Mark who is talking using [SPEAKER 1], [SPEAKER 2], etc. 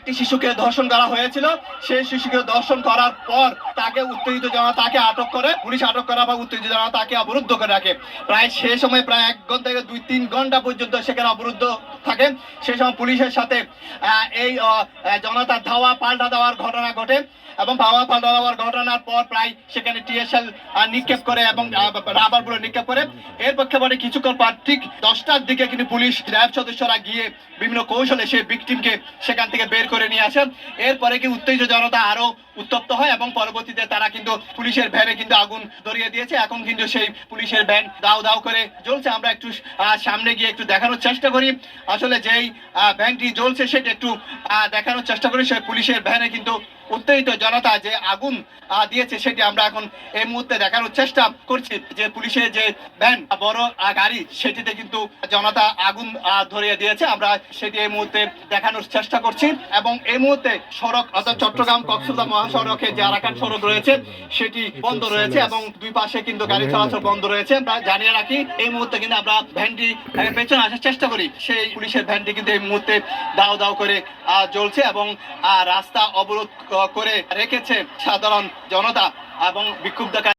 [SPEAKER 1] একটি শিশুকে ধর্ষণ করা হয়েছিল। সেই শিশুকে ধর্ষণ করার পর তাকে উত্তেজিত জনতা তাকে আটক করে, পুলিশ আটক করা বা উত্তেজিত জনতা তাকে অবরুদ্ধ করে রাখে। প্রায় সে সময় প্রায় 1 ঘন্টা থেকে 2-3 ঘন্টা পর্যন্ত সেখানে অবরুদ্ধ থাকে। সে সময় পুলিশের সাথে এই জনতার ধাওয়া পাল্টা দেওয়ার ঘটনা ঘটে এবং ধাওয়া পাল্টা দেওয়ার ঘটনার পর প্রায় সেখানে টিএসএল নিক্ষেপ করে এবং রাবার বুলেট নিক্ষেপ করে। এর প্রেক্ষাপটে কিছুক্ষণ পর ঠিক 10টার দিকে কিন্তু পুলিশ র্যাব সদস্যরা গিয়ে বিভিন্ন কৌশলে সেই ভিকটিমকে সেখান থেকে বের করে নিয়ে আসেন। এরপরে কি উত্তেজিত জনতা আরো উত্তপ্ত হয় এবং পরবর্তীতে তারা কিন্তু পুলিশের ভ্যানে কিন্তু আগুন ধরিয়ে দিয়েছে। এখন কিন্তু সেই পুলিশের ভ্যান দাউ দাউ করে জ্বলছে। আমরা একটু সামনে গিয়ে একটু দেখানোর চেষ্টা করি। আসলে যেই ভ্যানটি জ্বলছে সেটা একটু দেখানোর চেষ্টা করি। সেই পুলিশের ভ্যানে কিন্তু উত্তেজিত জনতা যে আগুন দিয়েছে সেটি আমরা এখন এই মুহূর্তে দেখানোর চেষ্টা করছি। যে পুলিশের যে ভ্যান বড় গাড়ি সেটিতে কিন্তু জনতা আগুন ধরিয়ে দিয়েছে। আমরা সেটি এই মুহূর্তে দেখানোর চেষ্টা করছি এবং এই মুহূর্তে সড়ক অর্থাৎ চট্টগ্রাম কক্সবাজার মহাসড়কে যে আরাকান সড়ক রয়েছে সেটি বন্ধ রয়েছে এবং দুই পাশে কিন্তু গাড়ি চলাচল বন্ধ রয়েছে। আমরা জানিয়ে রাখি এই মুহূর্তে কিন্তু আমরা ভ্যানটি পেছনে আসার চেষ্টা করি। সেই পুলিশের ভ্যানটি কিন্তু এই মুহূর্তে দাও দাও করে জ্বলছে এবং রাস্তা অবরোধ করে রেখেছে সাধারণ জনতা এবং বিক্ষুব্ধকারী